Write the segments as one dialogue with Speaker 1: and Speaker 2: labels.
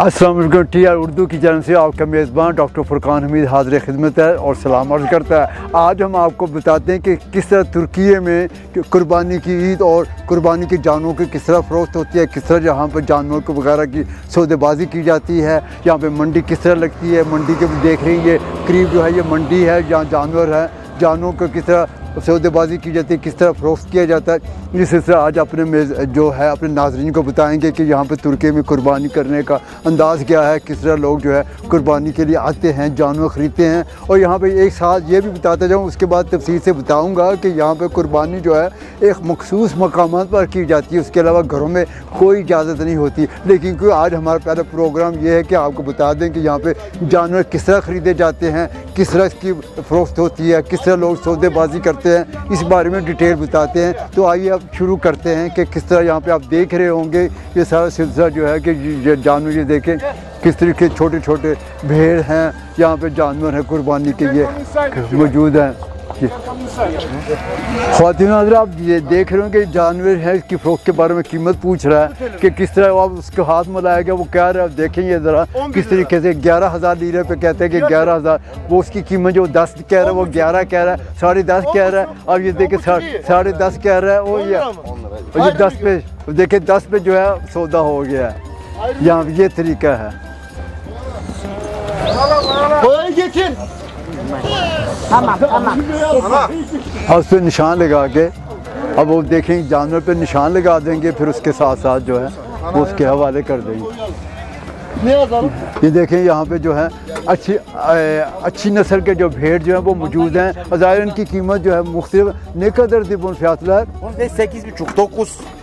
Speaker 1: अस्सलाम वालेकुम। TR उर्दू की जानब से आपका मेज़बान डॉक्टर फुरकान हमीद हाज़िर खिदमत है और सलाम अर्ज़ करता है। आज हम आपको बताते हैं कि किस तरह तुर्की में कुर्बानी की ईद और कुर्बानी के जानवरों की किस तरह फ़रोख्त होती है, किस तरह यहाँ पर जानवरों को वगैरह की सौदेबाजी की जाती है, यहाँ पर मंडी किस तरह लगती है। मंडी के देख रही है, करीब जो है ये मंडी है जहाँ जानवर है, जानवरों को किस तरह सौदेबाजी की जाती है, किस तरह फ़रोख्त किया जाता है। इस सिलसिले आज अपने जो है अपने नाज़रीन को बताएंगे कि यहाँ पे तुर्की में कुर्बानी करने का अंदाज़ क्या है, किस तरह लोग जो है कुर्बानी के लिए आते हैं, जानवर ख़रीदते हैं। और यहाँ पे एक साथ ये भी बताता जाऊँ, उसके बाद तफसील से बताऊँगा कि यहाँ पे कुर्बानी जो है एक मखसूस मकामात पर की जाती है, उसके अलावा घरों में कोई इजाज़त नहीं होती। लेकिन क्योंकि आज हमारा पहला प्रोग्राम ये है कि आपको बता दें कि यहाँ पर जानवर किस तरह ख़रीदे जाते हैं, किस तरह इसकी फ़रोख्त होती है, किस तरह लोग सौदेबाजी करते हैं, इस बारे में डिटेल बताते हैं। तो आइए अब शुरू करते हैं कि किस तरह यहाँ पे आप देख रहे होंगे ये सारा सिलसिला जो है कि जानवर ये देखें किस तरीके छोटे छोटे भेड़ हैं, यहाँ पे जानवर हैं कुर्बानी के लिए मौजूद हैं। ख़वातीन हज़रात आप ये देख रहे हो कि जानवर है, इसकी फ़रोख्त के बारे में कीमत पूछ रहा है कि किस तरह आप उसके हाथ में लाएगा, वो कह रहा है देखेंगे ज़रा किस तरीके से 11,000 लीरे पे कहते हैं कि 11,000, वो उसकी कीमत जो 10 कह रहा है वो 11 कह रहा है, 10.5 कह रहा है। अब ये देखे 10.5 कह रहा है, वो ये 10 पे देखे 10 पे जो है सौदा हो गया है। यहाँ ये तरीका है। अब उस पर निशान लगा के अब वो देखेंगे जानवर पे निशान लगा देंगे, फिर उसके साथ साथ जो है वो उसके हवाले कर देंगे। ये देखें यहाँ पे जो है अच्छी नस्ल के जो भेड़ जो है वो मौजूद हैं। ज़ाहिर इनकी कीमत जो है मुख्तलिफ नेकदर दिबुन फ़ियातला।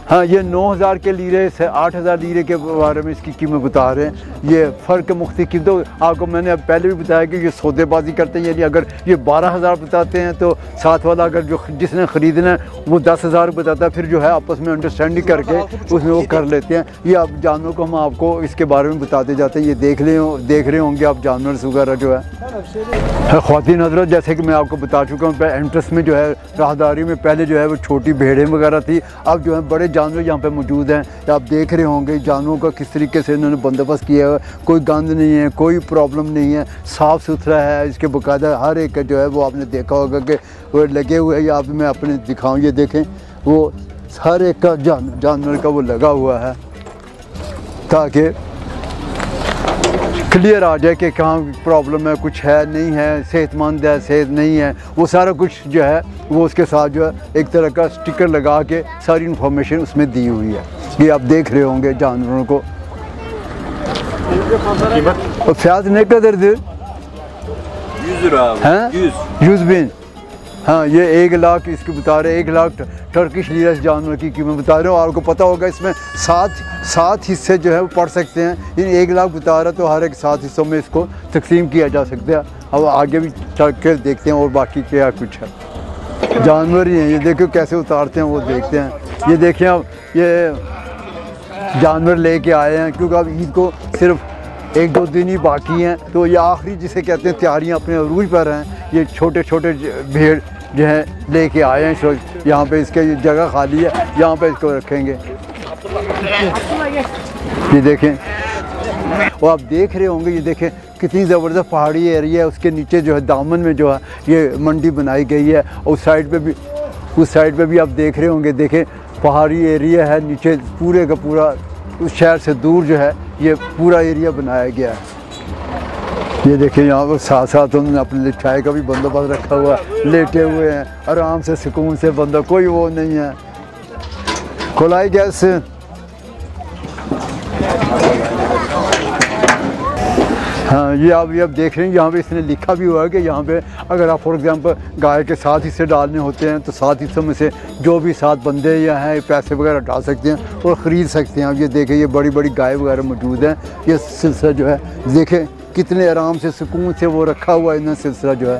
Speaker 1: हाँ, ये 9,000 के लीरे से 8,000 लीरे के बारे में इसकी कीमत बता रहे हैं। ये फ़र्क मुख्तलिफ तो आपको मैंने अब पहले भी बताया कि ये सौदेबाजी करते हैं, यानी अगर ये 12,000 बताते हैं तो साथ वाला अगर जो जिसने ख़रीदना है वो 10,000 बताता है, फिर जो है आपस में अंडरस्टैंडिंग करके उसमें वो कर लेते हैं। ये आप जानवरों को हम आपको इसके बारे में बताते जाते हैं। ये देख रहे होंगे आप जानवर वगैरह जो है। ख़वातीन हज़रात जैसे कि मैं आपको बता चुका हूँ, एंट्रेंस में जो है राहदारी में पहले जो है वो छोटी भेड़ें वगैरह थी, अब जो है बड़े जानवर यहाँ पे मौजूद हैं। आप देख रहे होंगे जानवरों का किस तरीके से इन्होंने बंदोबस्त किया है, कोई गंद नहीं है, कोई प्रॉब्लम नहीं है, साफ़ सुथरा है। इसके बाकायदा हर एक जो है वो आपने देखा होगा कि वो लगे हुए हैं। यहाँ पे मैं अपने दिखाऊँ, ये देखें वो हर एक का जानवर का वो लगा हुआ है ताकि क्लियर आ जाए कि कहाँ प्रॉब्लम है, कुछ है नहीं है, सेहतमंद है, सेहत नहीं है, वो सारा कुछ जो है वो उसके साथ जो है एक तरह का स्टिकर लगा के सारी इन्फॉर्मेशन उसमें दी हुई है। ये आप देख रहे होंगे जानवरों को। और फ्याज नहीं कदर दे 100 बिन। हाँ, ये 1 लाख इसकी बता रहे, 1 लाख टर्किश लीरा जानवर की कीमत बता रहे हो। आपको पता होगा इसमें 7 हिस्से जो है वो पढ़ सकते हैं। इन 1 लाख बता रहा तो हर एक 7 हिस्सों में इसको तकसीम किया जा सकता है। अब आगे भी चढ़ के देखते हैं और बाकी क्या कुछ है। जानवर ही हैं, ये देखो कैसे उतारते हैं वो देखते हैं। ये देखें अब ये जानवर लेके आए हैं क्योंकि अब ईद को सिर्फ 1-2 दिन ही बाकी हैं, तो ये आखिरी जिसे कहते हैं तैयारियां अपने अरूज पर हैं। ये छोटे छोटे भेड़ जो है लेके आए हैं इस वक्त। यहाँ पे इसके जगह खाली है, यहाँ पे इसको रखेंगे। ये देखें, और आप देख रहे होंगे, ये देखें कितनी ज़बरदस्त पहाड़ी एरिया है। उसके नीचे जो है दामन में जो है ये मंडी बनाई गई है। और उस साइड पे भी आप देख रहे होंगे, देखें पहाड़ी एरिया है, नीचे पूरे का पूरा उस शहर से दूर जो है ये पूरा एरिया बनाया गया है। ये देखिए यहाँ पर साथ साथ उन्होंने अपने लिए चाय का भी बंदोबस्त रखा हुआ है, लेटे हुए हैं आराम से सुकून से, बंदा कोई वो नहीं है। खोलाई गैस हाँ, ये आप देख रहे हैं यहाँ पे इसने लिखा भी हुआ है कि यहाँ पे अगर आप फॉर एग्जांपल गाय के 7 हिस्से डालने होते हैं तो 7 हिस्सों में से जो भी 7 बंदे या हैं पैसे वगैरह डाल सकते हैं और ख़रीद सकते हैं। आप ये देखें ये बड़ी बड़ी गाय वगैरह मौजूद हैं। ये सिलसिला जो है देखें कितने आराम से सुकून से वो रखा हुआ है। इन्हें सिलसिला जो है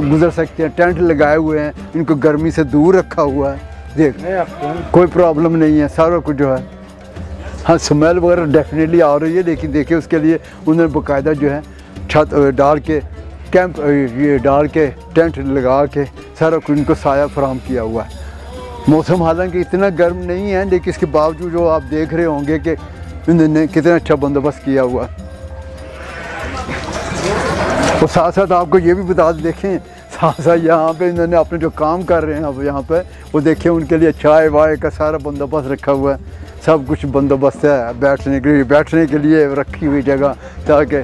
Speaker 1: गुजर सकते हैं, टेंट लगाए हुए हैं, इनको गर्मी से दूर रखा हुआ है। देख कोई प्रॉब्लम नहीं है, सारा कुछ जो है। हाँ, स्मेल वगैरह डेफिनेटली आ रही है, लेकिन देखिए उसके लिए उन्होंने बाकायदा जो है छत डाल के कैंप ये डाल के टेंट लगा के सारा कुछ इनको साया फराहम किया हुआ है। मौसम हालांकि इतना गर्म नहीं है, लेकिन इसके बावजूद जो आप देख रहे होंगे कि इन्होंने कितना अच्छा बंदोबस्त किया हुआ है। और साथ साथ आपको ये भी बता देखें, साथ साथ यहाँ पे इन्होंने अपने जो काम कर रहे हैं अब यहाँ पे, वो देखें उनके लिए चाय वाय का सारा बंदोबस्त रखा हुआ है, सब कुछ बंदोबस्त है, बैठने के लिए रखी हुई जगह, ताकि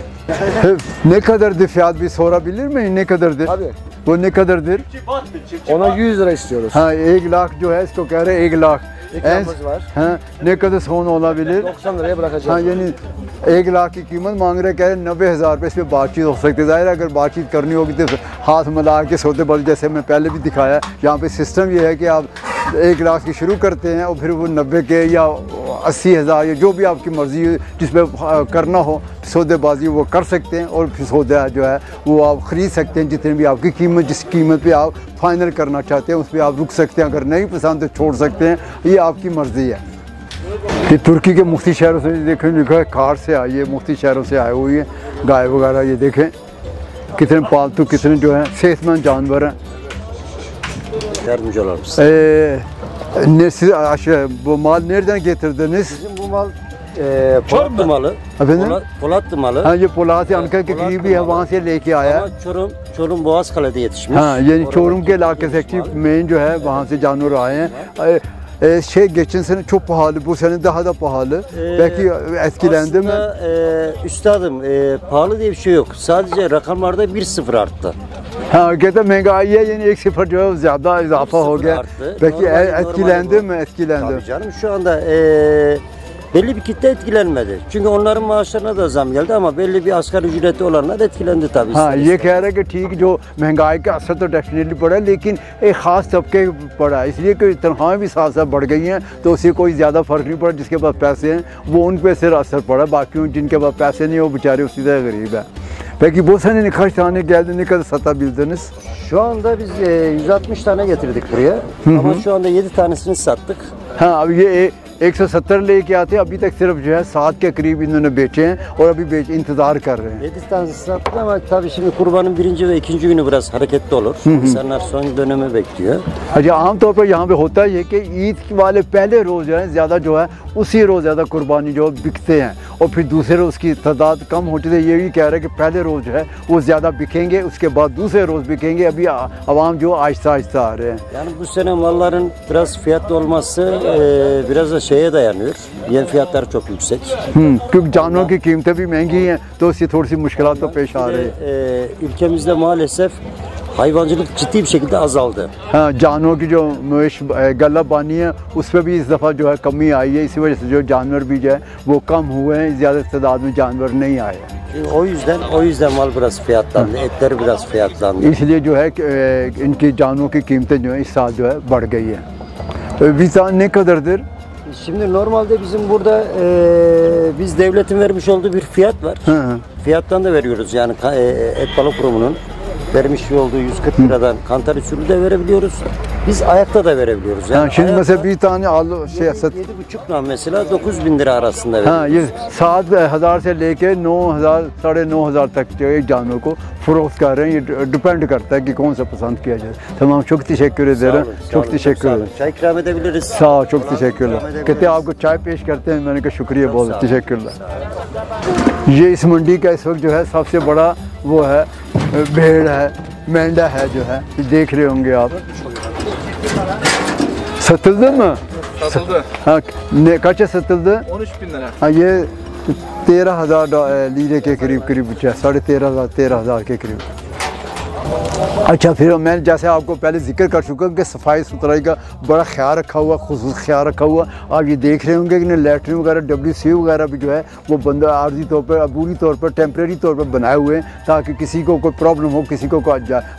Speaker 1: ne kadar fiyat bir sorabilir miyim, ne kadardır?
Speaker 2: Tabii.
Speaker 1: Bu ne kadardır?
Speaker 2: Ona 100 lira istiyoruz.
Speaker 1: Ha, 1 lakh जो है इसको कह रहे हैं 1 लाख।
Speaker 2: İkramımız var.
Speaker 1: हाँ, ne kadar son olabilir?
Speaker 2: 90 liraya bırakacağız.
Speaker 1: हाँ, यानी 1 लाख की कीमत मांग रहे, कह रहे 90,000 रुपये, इस पर बातचीत हो सकती है। ज़ाहिर है अगर बातचीत करनी होगी तो हाथ मिला के सौदेबाजी, जैसे मैं पहले भी दिखाया, यहाँ पे सिस्टम ये है कि आप 1 लाख की शुरू करते हैं और फिर वो 90 के या 80,000 या जो भी आपकी मर्ज़ी है जिस पर करना हो सौदेबाजी वो कर सकते हैं, और फिर सौदा जो है वो आप ख़रीद सकते हैं, जितने भी आपकी कीमत, जिस कीमत पे आप फाइनल करना चाहते हैं उस पर आप रुक सकते हैं, अगर नहीं पसंद तो छोड़ सकते हैं, ये आपकी मर्ज़ी है। ये तुर्की के मुख्तलिफ शहरों से देखें, लिखा है कार से आई है, मुख्तलिफ शहरों से आए हुई है गाय वगैरह, ये देखें कितने पालतू, कितने जो है सेहतमंद जानवर हैं।
Speaker 2: Yardımcı olalım size.
Speaker 1: Siz bu mal nereden getirdiniz?
Speaker 2: Bizim bu mal Polatlı malı.
Speaker 1: Efendim?
Speaker 2: Polatlı malı.
Speaker 1: हाँ, ये पोलाद अनका के करीब ही है, वहाँ से लेके आया।
Speaker 2: Ama Çorum Boğazkale'de yetişmiş.
Speaker 1: हाँ, ये çorum के इलाके से मेन जो है वहाँ से जानवर आए हैं. Geçen sene çok pahalı, bu sene daha da pahalı. Belki etkilendi mi?
Speaker 2: Üstadım, pahalı diye bir şey yok. Sadece rakamlarda 1-0 arttı.
Speaker 1: हाँ, कहते महंगाई है, यानी 1-0 जो है ज़्यादा इजाफा हो गया। Peki etkilendi mi? Etkilendi.
Speaker 2: Tabii canım, şu anda belli bir kitle etkilenmedi. Çünkü onların maaşlarına da zam geldi ama belli bir asgari ücreti olanlar etkilendi tabii.
Speaker 1: हाँ, ये कह रहे हैं कि ठीक, जो महंगाई का असर तो डेफिनेटली पड़ा, लेकिन एक ख़ास तबके पड़ा, इसलिए कि तनख्वाहें भी साथ साथ बढ़ गई हैं, तो उससे कोई ज़्यादा फ़र्क नहीं पड़ा। जिसके पास पैसे हैं वो उन पे सिर्फ असर पड़ा, बाकी जिनके पास पैसे नहीं वो बेचारे उसी तरह गरीब है। Peki bu sene kaç tane geldi, ne kadar satabildiniz?
Speaker 2: Şu anda biz 160 tane getirdik buraya. Ama şu anda 7 tanesini sattık.
Speaker 1: हाँ, अब ये 170 लेके आते, अभी तक सिर्फ जो है 7 के करीब इन्होंने बेचे हैं और अभी इंतज़ार कर रहे हैं।
Speaker 2: 7 tanesini sattık ama tabii şimdi kurbanın 1. ve 2. günü biraz hareketli olur. İnsanlar son dönemi bekliyor.
Speaker 1: अच्छा, आमतौर पर यहाँ पे होता है ये कि ईद वाले पहले रोज़ जो है ज़्यादा जो है उसी रोज़ ज़्यादा कुर्बानी जो बिकते हैं, और फिर दूसरे रोज़ की तादाद कम होती है। ये भी कह रहे हैं कि पहले रोज़ जो है वो ज़्यादा बिकेंगे, उसके बाद दूसरे रोज़ बिकेंगे। अभी आवाम जो आहिस्ता आहिस्ता आ रहे हैं।
Speaker 2: Yani bu sene malların biraz fiyatlı olması biraz da şeye dayanıyor. Yem fiyatları çok yüksek.
Speaker 1: क्योंकि जानवरों की कीमतें भी महंगी हैं, तो उससे थोड़ी सी मुश्किलात तो पेश आ रही है।
Speaker 2: Ülkemizde maalesef hayvancılık ciddi bir şekilde azaldı.
Speaker 1: हाँ, जानवरों की जो गला बानी है उस पर भी इस दफ़ा जो है कमी आई है, इसी वजह से जो जानवर भी जो है वो कम हुए हैं, ज़्यादा तादाद में जानवर नहीं आए हैं।
Speaker 2: O yüzden mal biraz fiyatlandı, etleri biraz fiyatlandı.
Speaker 1: इसलिए जो है इनकी जानवरों की कीमतें जो है इस साल जो है बढ़ गई है। Visa ne kadardır?
Speaker 2: Şimdi normalde bizim burada biz devletin vermiş olduğu bir fiyat var. Fiyattan da veriyoruz yani et balık kurumunun vermiş olduğu 140 liradan kantar usulü de verebiliyoruz. Biz ayakta da verebiliyoruz.
Speaker 1: Yani şimdi mesela bir tane alı şey
Speaker 2: 7,5 lira mesela 9.000 lira arasında veriyoruz.
Speaker 1: हाँ, ये 7,000 से लेके 9,000 साढ़े 9,000 तक जो एक जानवर को फरोख्त कर रहे हैं। ये डिपेंड करता है कि कौन सा पसंद किया जाए। तमाम çok teşekkür ederim. Çok teşekkür ederim.
Speaker 2: Çay ikram edebiliriz.
Speaker 1: Sağ ol, çok teşekkürler. कहते हैं आपको चाय पेश करते हैं, मैंने कहा शुक्रिया, बहुत teşekkürler। ये इस मंडी का इस वक्त जो है सबसे बड़ा वो है भेड़ है, मेंढा है जो है, देख रहे होंगे आप। Satıldı mı?
Speaker 3: Satıldı.
Speaker 1: Ha, kaça satıldı?
Speaker 3: 13.000 lira.
Speaker 1: हाँ, ये 13,000 लीरे के करीब करीब बचा, 13,500 के करीब। अच्छा, फिर मैं जैसे आपको पहले जिक्र कर चुका हूँ कि सफाई सुथराई का बड़ा ख्याल रखा हुआ, खुसूस ख्याल रखा हुआ। आप ये देख रहे होंगे कि लैट्रिन वगैरह WC वगैरह भी जो है वो बंदा आर्जी तौर पर, अबूरी तौर पर, टेम्प्रेरी तौर पर बनाए हुए हैं, ताकि किसी को कोई प्रॉब्लम हो, किसी को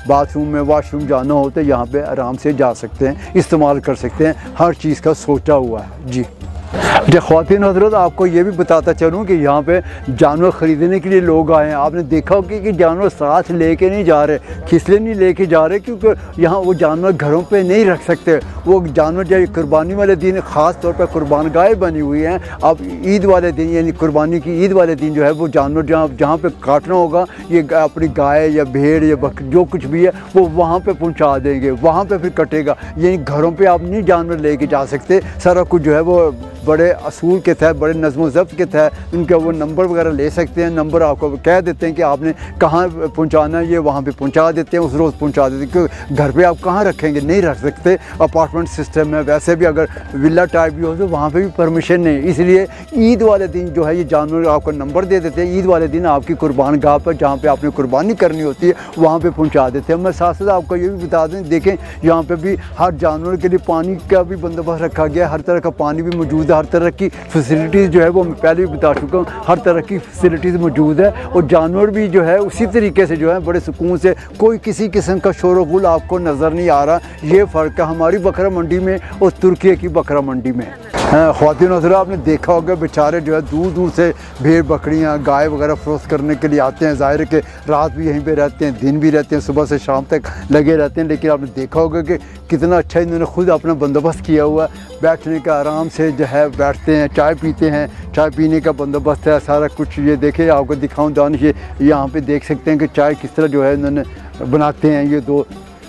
Speaker 1: बाथरूम में वॉशरूम जाना हो तो यहाँ पे आराम से जा सकते हैं, इस्तेमाल कर सकते हैं। हर चीज़ का सोचा हुआ है जी। अच्छा ख़वातीन हज़रात, आपको ये भी बताता चलूँ कि यहाँ पे जानवर ख़रीदने के लिए लोग आए हैं। आपने देखा होगा कि जानवर साथ लेके नहीं जा रहे, खिसले नहीं लेके जा रहे, क्योंकि यहाँ वो जानवर घरों पे नहीं रख सकते। वो जानवर जब कुर्बानी वाले दिन ख़ास तौर पर कुर्बान गाय बनी हुई हैं, अब ईद वाले दिन यानी कुर्बानी की ईद वाले दिन जो है वो जानवर जहाँ पे काटना होगा, ये अपनी गाय या भेड़ या बकरी जो कुछ भी है वो वहाँ पर पहुँचा देंगे, वहाँ पर फिर कटेगा। यानी घरों पर आप नहीं जानवर लेके जा सकते, सारा कुछ जो है वो बड़े असूल के तहत, बड़े नज़्म ज़ब्त के तहत उनका वो नंबर वगैरह ले सकते हैं। नंबर आपको कह देते हैं कि आपने कहाँ पहुँचाना है, ये वहाँ पे पहुँचा देते हैं, उस रोज़ पहुँचा देते हैं। क्योंकि घर पे आप कहाँ रखेंगे, नहीं रख सकते, अपार्टमेंट सिस्टम है। वैसे भी अगर विला टाइप भी हो तो वहाँ पे भी परमिशन नहीं, इसलिए ईद वाले दिन जो है ये जानवर आपको नंबर दे देते हैं। ईद वाले दिन आपकी कुर्बान गाह पर जहाँ पे आपने कुर्बानी करनी होती है वहाँ पे पहुँचा देते हैं। मैं साथ साथ आपको ये भी बता दें, देखें यहाँ पे भी हर जानवर के लिए पानी का भी बंदोबस्त रखा गया है, हर तरह का पानी भी मौजूद है, हर तरह की फैसिलिटीज़ जो है वो मैं पहले भी बता चुका हूँ, हर तरह की फैसिलिटीज़ मौजूद है। और जानवर भी जो है उसी तरीके से जो है बड़े सुकून से, कोई किसी किस्म का शोर गुल आपको नज़र नहीं आ रहा। ये फ़र्क है हमारी बकरा मंडी में और तुर्की की बकरा मंडी में। ख़वातीन हज़रात, आपने देखा होगा बेचारे जो है दूर दूर से भेड़ बकरियाँ गाय वगैरह फ़रोख्त करने के लिए आते हैं। ज़ाहिर है कि रात भी यहीं पे रहते हैं, दिन भी रहते हैं, सुबह से शाम तक लगे रहते हैं। लेकिन आपने देखा होगा कि कितना अच्छा इन्होंने खुद अपना बंदोबस्त किया हुआ है, बैठने का आराम से जो है बैठते हैं, चाय पीते हैं, चाय पीने का बंदोबस्त है सारा कुछ। ये देखें, आपको दिखाऊँ दानिश, ये यहाँ पे देख सकते हैं कि चाय किस तरह जो है इन्होंने बनाते हैं। ये दो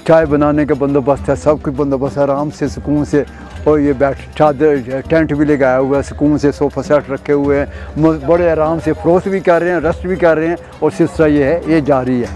Speaker 1: चाय बनाने का बंदोबस्त है, सब कुछ बंदोबस्त है, आराम से सुकून से। और ये बैठ चादर टेंट भी लगाया हुआ है, सुकून से सोफ़ा सेट रखे हुए हैं, बड़े आराम से फ़रोख्त भी कर रहे हैं, रेस्ट भी कर रहे हैं और सिलसिला ये है, ये जारी है।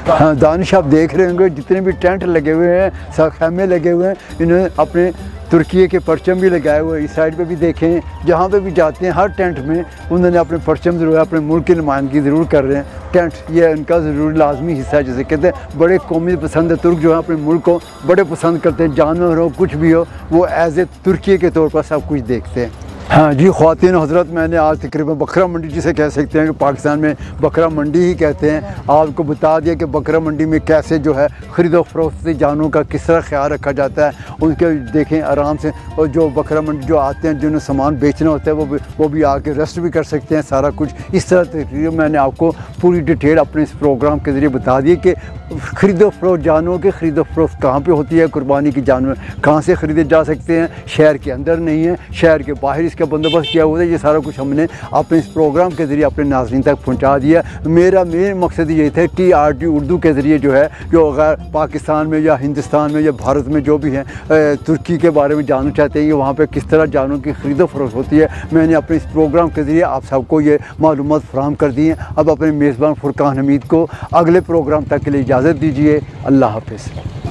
Speaker 1: हाँ दानिश, आप देख रहे होंगे जितने भी टेंट लगे हुए हैं, सब खैमे लगे हुए हैं, इन्होंने अपने तुर्की के परचम भी लगाए हुए हैं। इस साइड पे भी देखें, जहाँ पे भी जाते हैं हर टेंट में उन्होंने अपने परचम ज़रूर, अपने मुल्क की नुमाइंदगी ज़रूर कर रहे हैं। टेंट ये उनका ज़रूर लाजमी हिस्सा है। जैसे कहते हैं बड़े कौमी पसंद है, तुर्क जो है अपने मुल्क को बड़े पसंद करते हैं, जानवर हो कुछ भी हो वो एज़ ए तुर्की के तौर पर सब कुछ देखते हैं। हाँ जी ख़वातीन हज़रत, मैंने आज तकरीबन बकरा मंडी जिसे कह सकते हैं कि पाकिस्तान में बकरा मंडी ही कहते हैं, आपको बता दिया कि बकरा मंडी में कैसे जो है ख़रीदो फरोख्त जानवरों का किस तरह ख्याल रखा जाता है। उनके देखें आराम से, और जो बकरा मंडी जो आते हैं जिन्हें सामान बेचना होता है वो भी आके रेस्ट भी कर सकते हैं। सारा कुछ इस तरह तकरीबन मैंने आपको पूरी डिटेल अपने इस प्रोग्राम के ज़रिए बता दी कि ख़रीदो फरोख्त जानवरों के ख़रीदो फरोख्त कहाँ पे होती है, कुर्बानी की जानवर कहाँ से ख़रीदे जा सकते हैं। शहर के अंदर नहीं है, शहर के बाहर इसका बंदोबस्त किया हुआ है। ये सारा कुछ हमने अपने इस प्रोग्राम के ज़रिए अपने नाज़रीन तक पहुँचा दिया। मेरा मेन मकसद ये था TRT उर्दू के ज़रिए जो है, जो अगर पाकिस्तान में या हिंदुस्तान में या भारत में जो भी हैं तुर्की के बारे में जानना चाहते हैं कि वहाँ पर किस तरह जानवरों की ख़रीदो फरोख्त होती है, मैंने अपने इस प्रोग्राम के ज़रिए आप सबको ये मालूमात फराहम कर दी हैं। अब अपने मेज़बान फुरकान हमीद को अगले प्रोग्राम तक के लिए इजाज़त दीजिए। अल्लाह हाफ़िज़।